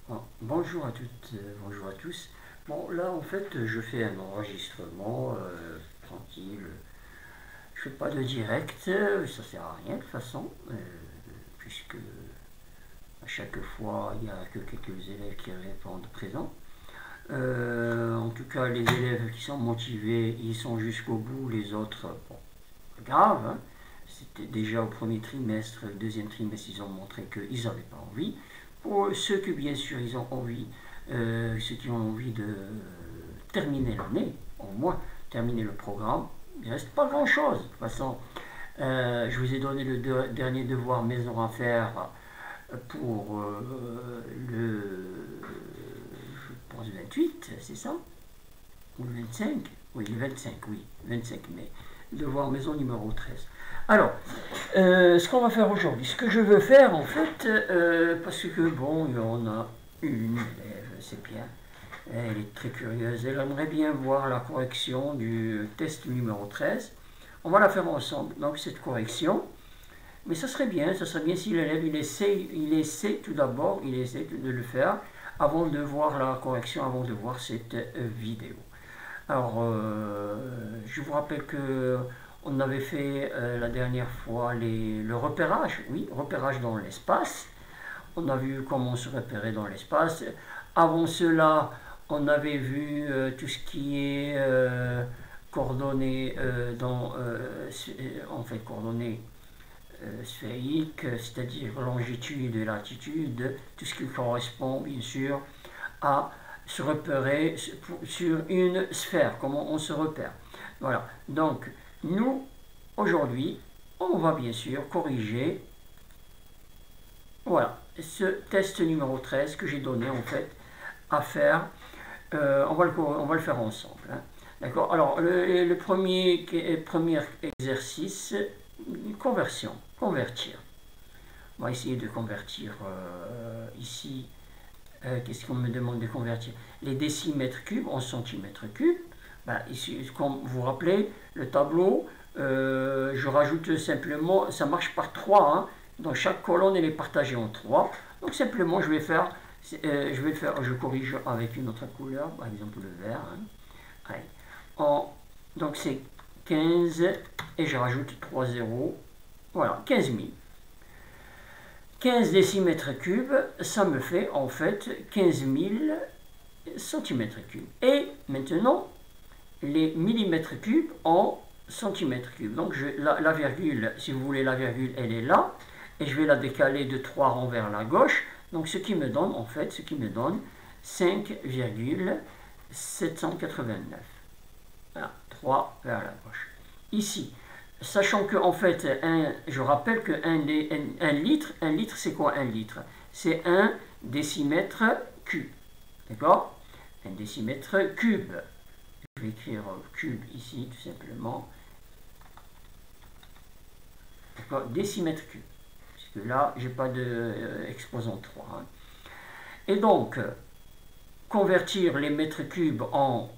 Bon, bonjour à toutes, bonjour à tous. Bon, là en fait, je fais un enregistrement tranquille. Je fais pas de direct, ça sert à rien de toute façon, puisque à chaque fois il n'y a que quelques élèves qui répondent présents. En tout cas, les élèves qui sont motivés, ils sont jusqu'au bout. Les autres, bon, grave, hein. C'était déjà au premier trimestre, le deuxième trimestre, ils ont montré qu'ils n'avaient pas envie. Pour ceux que bien sûr ils ont envie, ceux qui ont envie de terminer l'année, au moins terminer le programme, il ne reste pas grand chose. De toute façon, je vous ai donné le dernier devoir maison à faire pour le, je pense, 28, c'est ça? Ou le 25? Oui, le 25, oui, 25 mai. Devoir maison numéro 13. Alors, ce qu'on va faire aujourd'hui, ce que je veux faire en fait, parce que bon, il y en a une élève, c'est bien, elle est très curieuse, elle aimerait bien voir la correction du test numéro 13. On va la faire ensemble, donc cette correction. Mais ça serait bien si l'élève il essaie tout d'abord, il essaie de le faire avant de voir la correction, avant de voir cette vidéo. Alors, je vous rappelle que on avait fait la dernière fois le repérage, oui, repérage dans l'espace. On a vu comment se repérer dans l'espace. Avant cela, on avait vu tout ce qui est coordonnées en fait coordonnées sphériques, c'est-à-dire longitude et latitude, tout ce qui correspond bien sûr à se repérer sur une sphère, comment on se repère. Voilà, donc nous, aujourd'hui, on va bien sûr corriger, voilà, ce test numéro 13 que j'ai donné en fait à faire. On va le faire ensemble. Hein. D'accord. Alors, le premier exercice, conversion, convertir. On va essayer de convertir ici. Qu'est-ce qu'on me demande de convertir? Les décimètres cubes en centimètres cubes. Ben, ici, comme vous vous rappelez, le tableau, je rajoute simplement, ça marche par 3. Hein. Donc chaque colonne elle est partagée en 3. Donc simplement, je corrige avec une autre couleur, par exemple le vert. Hein. Allez. Donc c'est 15 et je rajoute 3 zéros. Voilà, 15 000. 15 décimètres cubes, ça me fait en fait 15 000 centimètres cubes. Et maintenant, les millimètres cubes en centimètres cubes. Donc la virgule, si vous voulez, la virgule, elle est là. Et je vais la décaler de 3 rangs vers la gauche. Donc ce qui me donne, en fait, 5,789. Voilà, 3 vers la gauche. Ici, sachant que, en fait, je rappelle que 1 litre, c'est quoi 1 litre? C'est 1 décimètre cube. D'accord? 1 décimètre cube. Je vais écrire cube ici, tout simplement. D'accord? Décimètre cube. Puisque là, je n'ai pas d'exposant 3. Hein. Et donc, convertir les mètres cubes en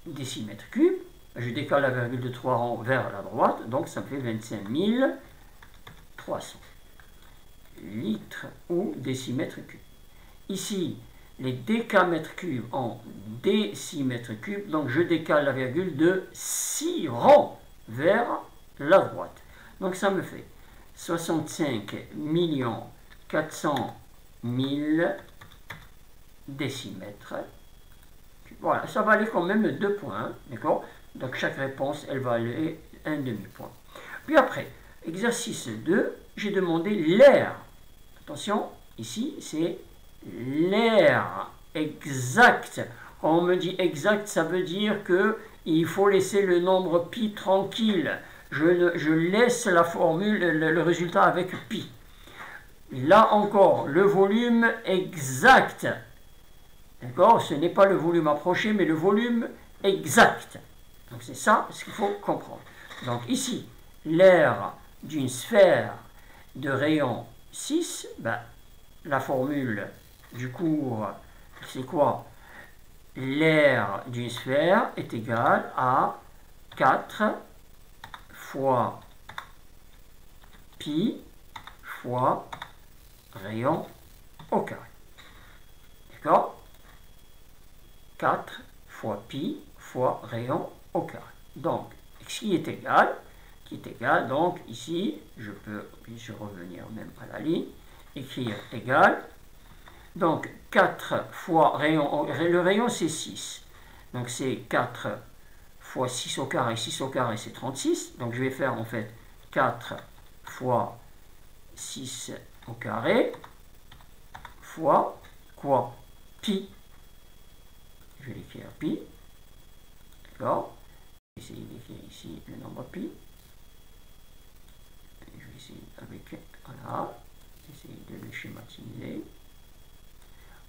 décimètres cubes. Je décale la virgule de 3 rangs vers la droite, donc ça me fait 25 300 litres ou décimètres cubes. Ici, les décamètres cubes en décimètres cubes, donc je décale la virgule de 6 rangs vers la droite. Donc ça me fait 65 400 000 décimètres. Voilà, ça va aller quand même 2 points, d'accord? Donc chaque réponse, elle va aller un demi-point. Puis après, exercice 2, j'ai demandé l'air. Attention, ici, c'est l'air exact. Quand on me dit exact, ça veut dire qu'il faut laisser le nombre pi tranquille. Je laisse la formule, le résultat avec pi. Là encore, le volume exact. D'accord? Ce n'est pas le volume approché, mais le volume exact. Donc c'est ça ce qu'il faut comprendre. Donc ici, l'air d'une sphère de rayon 6, ben, la formule du cours, c'est quoi? L'air d'une sphère est égal à 4 fois pi fois rayon au carré. D'accord? 4 fois pi fois rayon au carré. Donc, qui est égal, donc ici, je peux revenir même à la ligne, écrire égal. Donc, 4 fois rayon, le rayon c'est 6. Donc, c'est 4 fois 6 au carré c'est 36. Donc, je vais faire en fait 4 fois 6 au carré fois quoi? Pi. Je vais écrire pi. D'accord? Je vais essayer d'écrire ici le nombre pi. Je vais essayer avec, voilà, essayer de le schématiser.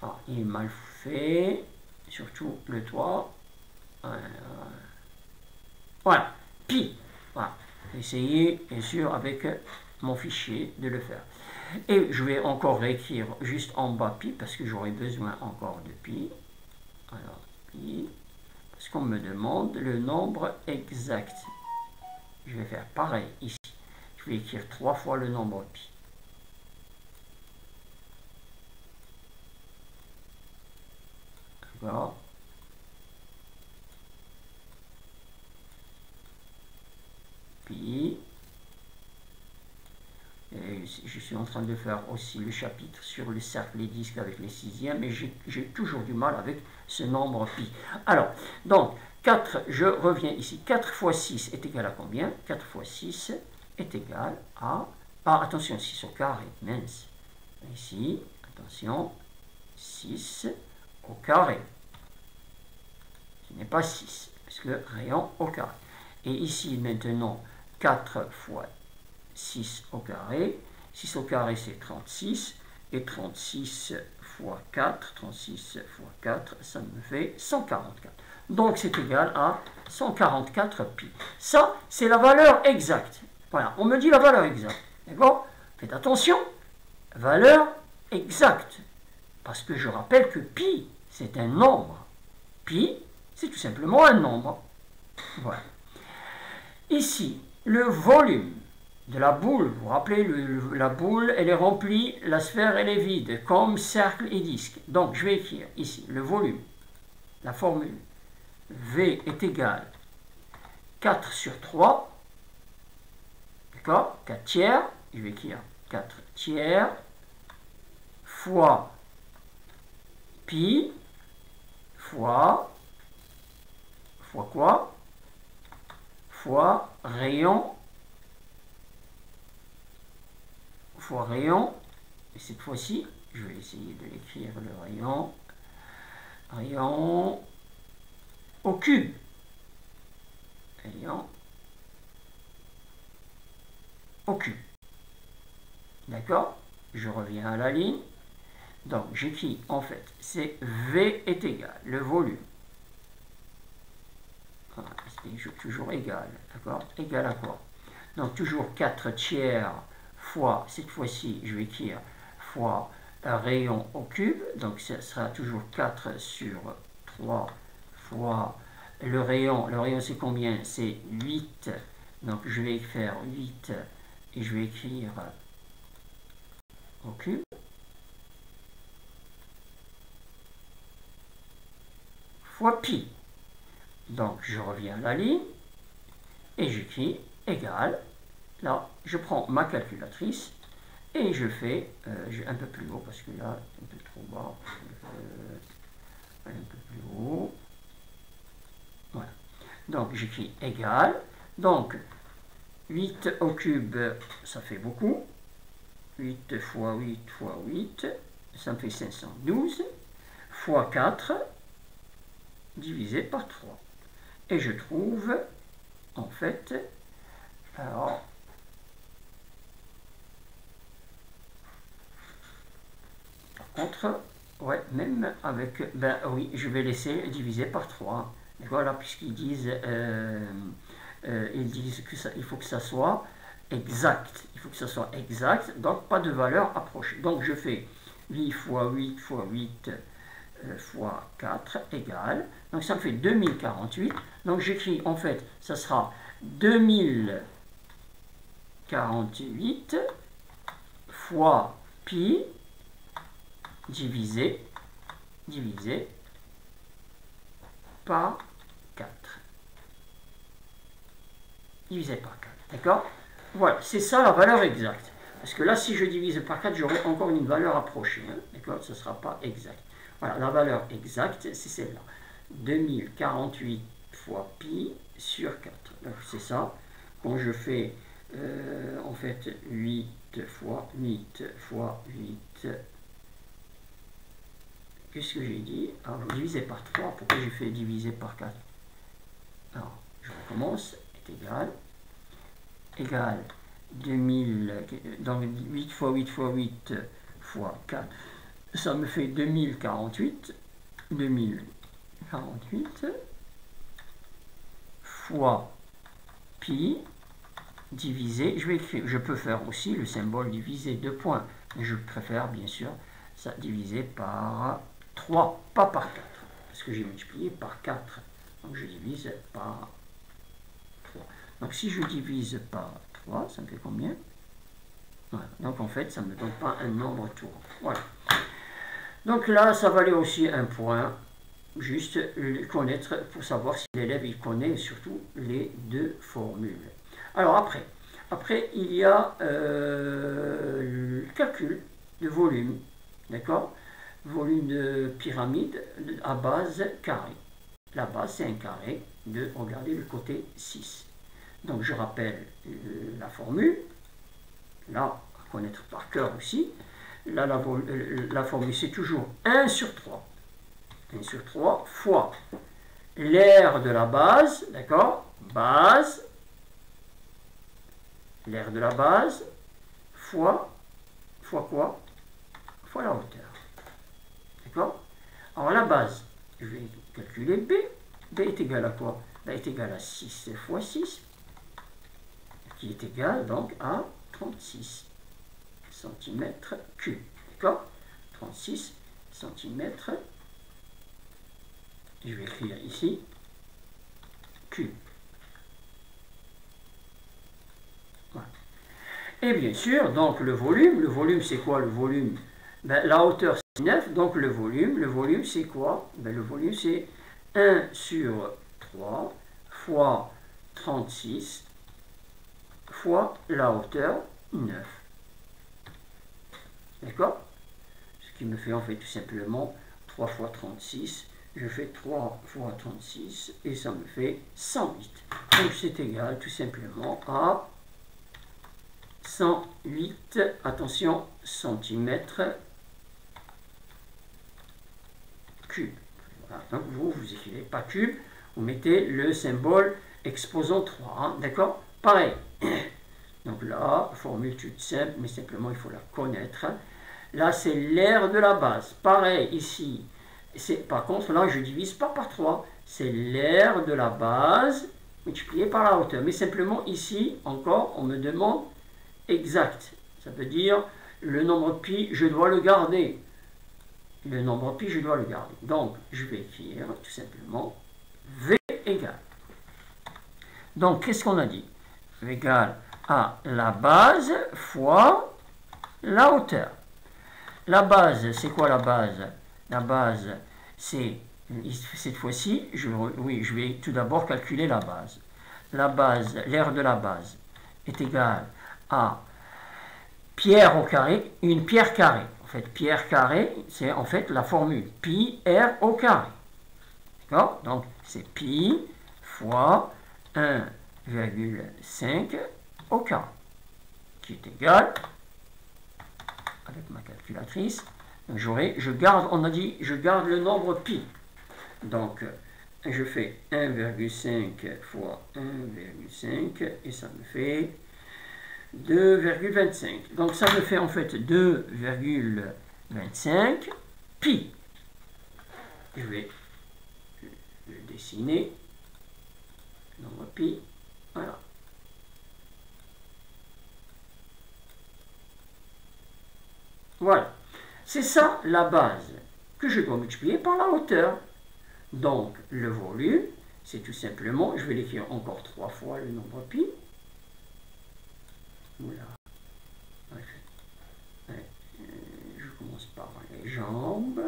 Ah, il est mal fait, surtout le toit. Voilà, pi. Voilà. Essayez, bien sûr, avec mon fichier de le faire. Et je vais encore réécrire juste en bas pi, parce que j'aurai besoin encore de pi. Alors, pi, parce qu'on me demande le nombre exact. Je vais faire pareil ici. Je vais écrire 3 fois le nombre pi. D'accord? Pi. Et je suis en train de faire aussi le chapitre sur les cercles et disques avec les sixièmes, mais j'ai toujours du mal avec ce nombre pi. Alors, donc, 4, je reviens ici. 4 fois 6 est égal à combien? 4 fois 6 est égal à... Ah, attention, 6 au carré, mince. Ici, attention, 6 au carré. Ce n'est pas 6, parce que rayon au carré. Et ici, maintenant, 4 fois 6 au carré. 6 au carré, c'est 36. Et 36 fois 4, 36 fois 4, ça me fait 144. Donc, c'est égal à 144 pi. Ça, c'est la valeur exacte. Voilà, on me dit la valeur exacte. D'accord? Faites attention, valeur exacte. Parce que je rappelle que pi, c'est un nombre. Pi, c'est tout simplement un nombre. Voilà. Ici, le volume de la boule, vous vous rappelez, la boule, elle est remplie, la sphère, elle est vide, comme cercle et disque. Donc, je vais écrire ici le volume, la formule. V est égal 4 sur 3, d'accord, 4 tiers, je vais écrire 4 tiers, fois pi, fois quoi? Fois rayon, et cette fois-ci, je vais essayer de l'écrire le rayon au cube. Rayon au cube. D'accord? Je reviens à la ligne. Donc, j'écris, en fait, c'est V est égal, le volume. Voilà, c'est toujours égal, d'accord? Égal à quoi? Donc, toujours 4 tiers fois, cette fois-ci, je vais écrire fois rayon au cube. Donc, ça sera toujours 4 sur 3 fois le rayon. Le rayon, c'est combien? C'est 8. Donc, je vais faire 8 et je vais écrire au cube. Fois pi. Donc, je reviens à la ligne et j'écris égal. Là, je prends ma calculatrice et je fais un peu plus haut parce que là, un peu trop bas. Un peu plus haut. Voilà. Donc, j'écris égal. Donc, 8 au cube, ça fait beaucoup. 8 fois 8 fois 8, ça me fait 512. Fois 4, divisé par 3. Et je trouve, en fait, alors, par contre, ouais, même avec, ben oui, je vais laisser diviser par 3. Voilà, puisqu'ils disent, que ça, il faut que ça soit exact. Il faut que ça soit exact, donc pas de valeur approchée. Donc je fais 8 fois 8 fois 8 fois 4 égale, donc ça me fait 2048. Donc j'écris, en fait, ça sera 2048 fois pi divisé divisé par 4. Divisé par 4, d'accord? Voilà, c'est ça la valeur exacte. Parce que là, si je divise par 4, j'aurai encore une valeur approchée, hein, d'accord? Ce ne sera pas exact. Voilà, la valeur exacte, c'est celle-là. 2048 fois pi sur 4. Donc, c'est ça. Quand je fais, en fait, 8 fois 8 fois 8, qu'est-ce que j'ai dit? Alors, divisé par 3, pourquoi j'ai fait diviser par 4? Alors, je recommence, est égal 2000, donc 8 fois 8 fois 8 fois 4, ça me fait 2048 fois pi divisé, je vais écrire, je peux faire aussi le symbole divisé, 2 points, mais je préfère bien sûr ça divisé par 3, pas par 4, parce que j'ai multiplié par 4, donc je divise par 3. Donc si je divise par 3, ça me fait combien? Voilà. Donc en fait, ça ne me donne pas un nombre tout rond. Voilà. Donc là, ça valait aussi un point, juste connaître pour savoir si l'élève il connaît surtout les deux formules. Alors après il y a le calcul de volume, d'accord? Volume de pyramide à base carré. La base c'est un carré de, regardez le côté 6. Donc je rappelle la formule, là, à connaître par cœur aussi. Là, la formule, c'est toujours 1 sur 3. 1 sur 3 fois l'aire de la base, d'accord? Base, l'aire de la base, fois quoi? Fois la hauteur. D'accord? Alors la base, je vais calculer B. B est égal à quoi? B est égal à 6 fois 6, qui est égal donc à 36 cm3. D'accord? 36 cm3. Je vais écrire ici cube. Voilà. Et bien sûr, donc le volume c'est quoi le volume? Ben, la hauteur c'est 9, donc le volume c'est quoi? Ben, le volume c'est 1 sur 3 fois 36 fois la hauteur 9. D'accord? Ce qui me fait en fait tout simplement 3 fois 36. Je fais 3 fois 36 et ça me fait 108. Donc c'est égal tout simplement à 108, attention, centimètres cube. Voilà. Donc vous écrivez pas cube, vous mettez le symbole exposant 3, hein, d'accord? Pareil. Donc là, formule toute simple, mais simplement il faut la connaître. Là, c'est l'aire de la base. Pareil, ici. Par contre, là, je ne divise pas par 3. C'est l'aire de la base multiplié par la hauteur. Mais simplement, ici, encore, on me demande exact. Ça veut dire, le nombre pi, je dois le garder. Le nombre pi, je dois le garder. Donc, je vais écrire tout simplement V égale. Donc, qu'est-ce qu'on a dit? V égale à la base fois la hauteur. La base, c'est quoi la base? La base, c'est, cette fois-ci, je vais tout d'abord calculer la base. La base, l'aire de la base est égale à pierre au carré, une pierre carrée. En fait, pierre carrée, c'est en fait la formule pi r au carré. D'accord? Donc, c'est pi fois 1,5 au carré, qui est égal, avec ma calculatrice, je garde, on a dit, je garde le nombre pi. Donc, je fais 1,5 fois 1,5 et ça me fait 2,25. Donc, ça me fait en fait 2,25 pi. Je vais le dessiner, le nombre pi, voilà. Voilà. C'est ça la base que je dois multiplier par la hauteur. Donc, le volume, c'est tout simplement, je vais l'écrire encore 3 fois le nombre pi. Voilà. Je commence par les jambes.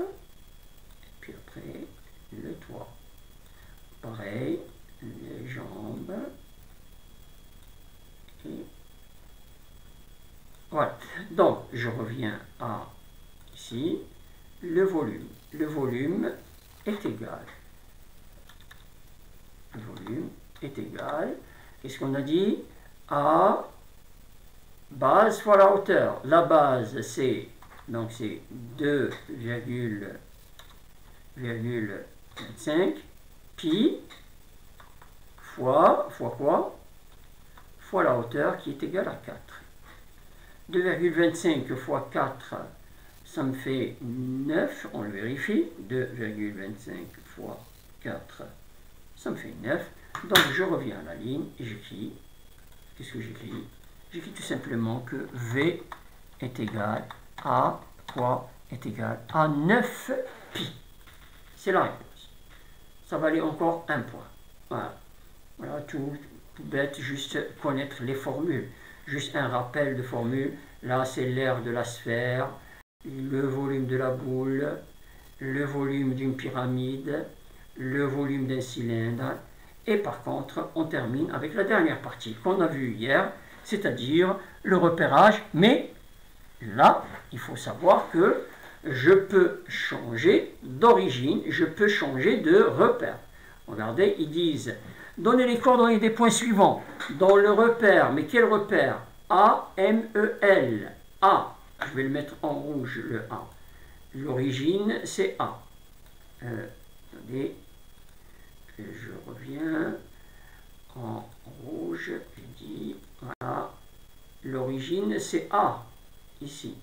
Donc, je reviens à ici, le volume. Le volume est égal. Le volume est égal. Qu'est-ce qu'on a dit? A base fois la hauteur. La base, c'est donc c'est 2,25 pi fois quoi? Fois la hauteur qui est égale à 4. 2,25 fois 4, ça me fait 9, on le vérifie. 2,25 fois 4, ça me fait 9. Donc je reviens à la ligne et j'écris. Qu'est-ce que j'écris? J'écris tout simplement que V est égal à quoi? Est égal à 9 pi. C'est la réponse. Ça valait encore un point. Voilà. Voilà, tout bête, juste connaître les formules. Juste un rappel de formule. Là, c'est l'aire de la sphère, le volume de la boule, le volume d'une pyramide, le volume d'un cylindre. Et par contre, on termine avec la dernière partie qu'on a vue hier, c'est-à-dire le repérage. Mais là, il faut savoir que je peux changer d'origine, je peux changer de repère. Regardez, ils disent, donnez les coordonnées des points suivants dans le repère. Mais quel repère? A, M, E, L. A, je vais le mettre en rouge, le A. L'origine, c'est A. Attendez, je reviens en rouge, je dis, voilà. L'origine, c'est A, ici.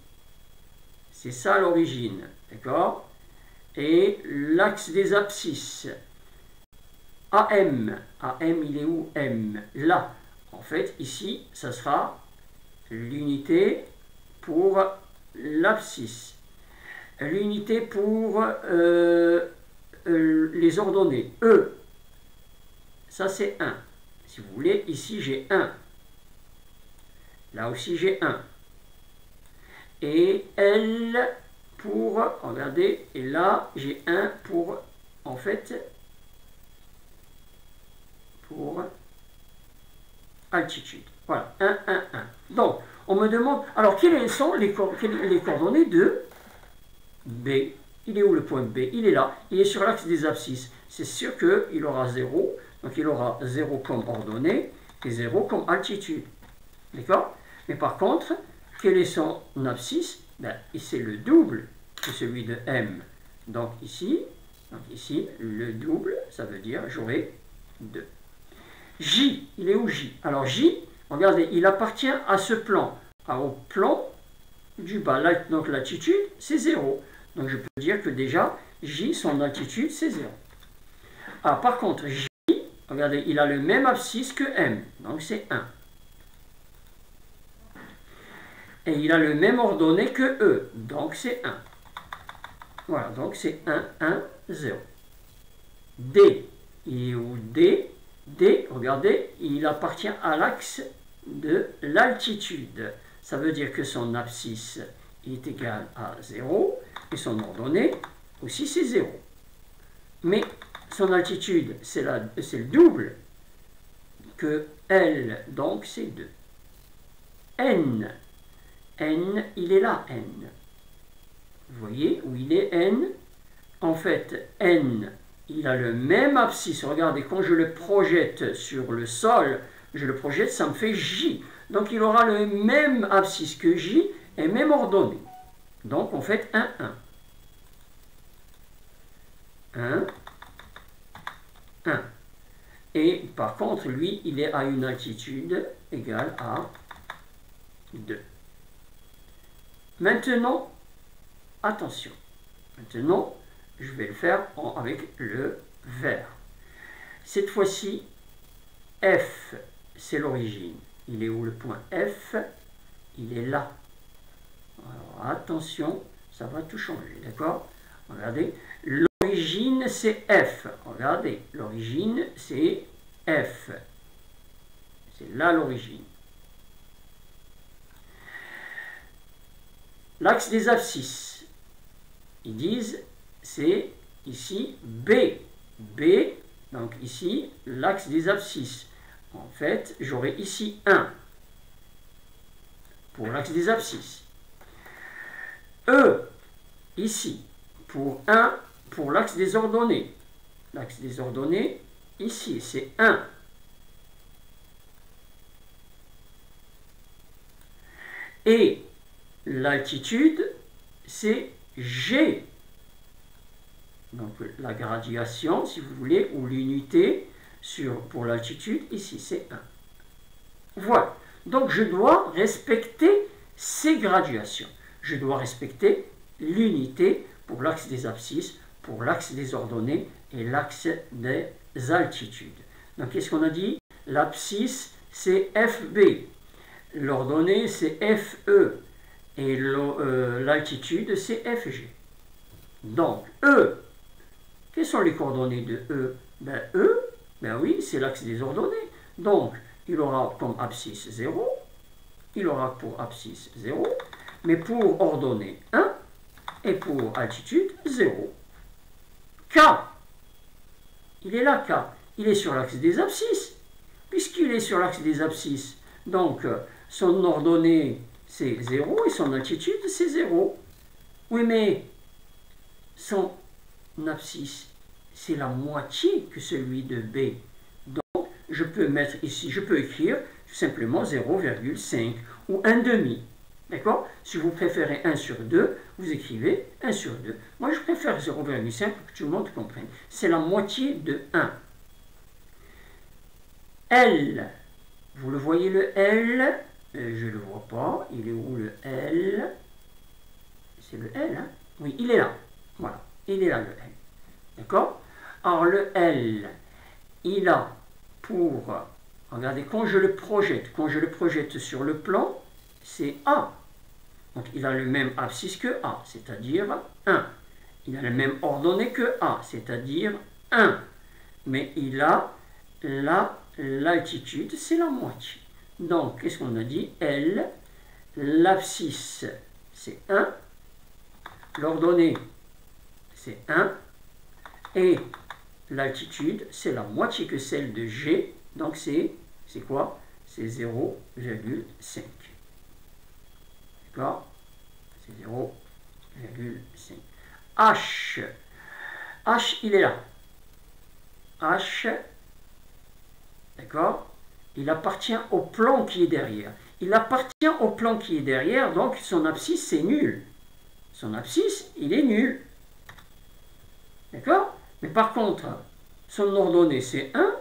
C'est ça l'origine, d'accord? Et l'axe des abscisses, AM. AM, il est où? M. Là. En fait, ici, ça sera l'unité pour l'abscisse. L'unité pour les ordonnées. E. Ça, c'est 1. Si vous voulez, ici, j'ai 1. Là aussi, j'ai 1. Et L pour, regardez, et là, j'ai 1 pour, en fait, pour altitude. Voilà, 1, 1, 1. Donc, on me demande, alors, quelles sont les coordonnées de B? Il est où le point B? Il est là, il est sur l'axe des abscisses. C'est sûr qu'il aura 0, donc il aura 0 comme ordonnée et 0 comme altitude. D'accord? Mais par contre, quel est son abscisse? Ben, c'est le double de celui de M. Donc ici, le double, ça veut dire j'aurai 2. J, il est où J? Alors J, regardez, il appartient à ce plan, au plan du bas. Là, donc l'altitude, c'est 0. Donc je peux dire que déjà, J, son altitude, c'est 0. Ah, par contre, J, regardez, il a le même abscisse que M. Donc c'est 1. Et il a le même ordonnée que E. Donc c'est 1. Voilà, donc c'est 1, 1, 0. D, il est où D? D, regardez, il appartient à l'axe de l'altitude. Ça veut dire que son abscisse est égal à 0 et son ordonnée aussi c'est 0. Mais son altitude, c'est le double que L, donc c'est 2. N, N, il est là, N. Vous voyez où il est N? En fait, N, il a le même abscisse. Regardez, quand je le projette sur le sol, je le projette, ça me fait J. Donc il aura le même abscisse que J et même ordonnée. Donc on fait 1, 1. 1, 1. Et par contre, lui, il est à une altitude égale à 2. Maintenant, attention. Maintenant, je vais le faire avec le vert. Cette fois-ci, F, c'est l'origine. Il est où le point F? Il est là. Alors attention, ça va tout changer, d'accord? Regardez, l'origine c'est F. Regardez, l'origine c'est F. C'est là l'origine. L'axe des abscisses, ils disent, c'est ici B. B, donc ici, l'axe des abscisses. En fait, j'aurai ici 1 pour l'axe des abscisses. E, ici, pour 1, pour l'axe des ordonnées. L'axe des ordonnées, ici, c'est 1. Et l'altitude, c'est G. Donc la gradation, si vous voulez, ou l'unité pour l'altitude, ici, c'est 1. Voilà. Donc je dois respecter ces graduations. Je dois respecter l'unité pour l'axe des abscisses, pour l'axe des ordonnées et l'axe des altitudes. Donc qu'est-ce qu'on a dit? L'abscisse, c'est FB. L'ordonnée, c'est FE. Et l'altitude, c'est FG. Donc, E. Quelles sont les coordonnées de E? Ben, E, ben oui, c'est l'axe des ordonnées. Donc, il aura comme abscisse 0. Il aura pour abscisse 0. Mais pour ordonnée 1. Et pour altitude 0. K. Il est là, K. Il est sur l'axe des abscisses. Puisqu'il est sur l'axe des abscisses, donc son ordonnée c'est 0 et son altitude c'est 0. Oui, mais son abscisse c'est la moitié que celui de B. Donc je peux mettre ici, je peux écrire simplement 0,5 ou 1 demi. D'accord? Si vous préférez 1 sur 2, vous écrivez 1 sur 2. Moi je préfère 0,5 pour que tout le monde comprenne. C'est la moitié de 1. L, vous le voyez le L? Je ne le vois pas. Il est où le L? C'est le L, hein? Oui, il est là. Voilà, il est là le L. D'accord? Alors le L, il a pour... Regardez, quand je le projette sur le plan, c'est A. Donc il a le même abscisse que A, c'est-à-dire 1. Il a la même ordonnée que A, c'est-à-dire 1. Mais il a l'altitude, c'est la moitié. Donc, qu'est-ce qu'on a dit? L, l'abscisse, c'est 1. L'ordonnée, c'est 1. Et l'altitude, c'est la moitié que celle de G. Donc, c'est quoi? C'est 0,5. D'accord? C'est 0,5. H. H, il est là. H, d'accord? Il appartient au plan qui est derrière. Il appartient au plan qui est derrière, donc son abscisse, c'est nul. Son abscisse, il est nul. D'accord? Mais par contre, son ordonnée, c'est 1,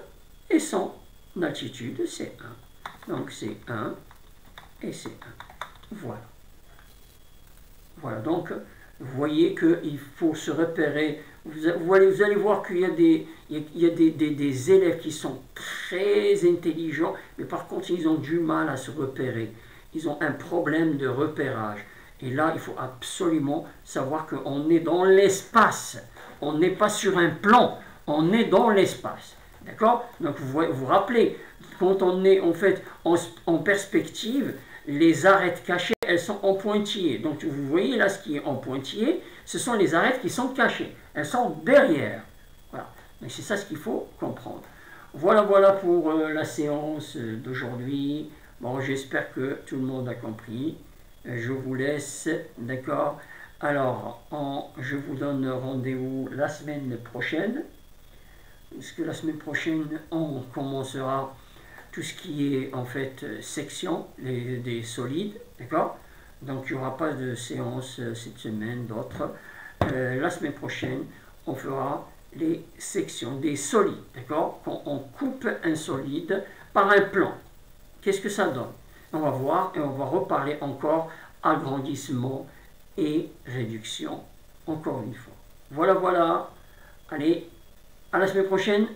et son altitude, c'est 1. Donc c'est 1, et c'est 1. Voilà. Voilà, donc, vous voyez qu'il faut se repérer. Vous allez voir qu'il y a des élèves qui sont très intelligents, mais par contre, ils ont du mal à se repérer. Ils ont un problème de repérage. Et là, il faut absolument savoir qu'on est dans l'espace. On n'est pas sur un plan, on est dans l'espace. D'accord? Donc, vous vous rappelez, quand on est en fait en perspective, les arêtes cachées, elles sont en pointillé. Donc, vous voyez là ce qui est en pointillé, ce sont les arêtes qui sont cachées. Elles sont derrière. Voilà. Donc, c'est ça ce qu'il faut comprendre. Voilà pour la séance d'aujourd'hui. Bon, j'espère que tout le monde a compris. Je vous laisse, d'accord? Alors, je vous donne rendez-vous la semaine prochaine. Parce que la semaine prochaine, on commencera tout ce qui est en fait section des solides, d'accord? Donc il n'y aura pas de séance cette semaine, d'autres. La semaine prochaine, on fera les sections des solides, d'accord? Quand on coupe un solide par un plan, qu'est-ce que ça donne? On va voir et on va reparler encore agrandissement et réduction, encore une fois. Voilà. Allez, à la semaine prochaine.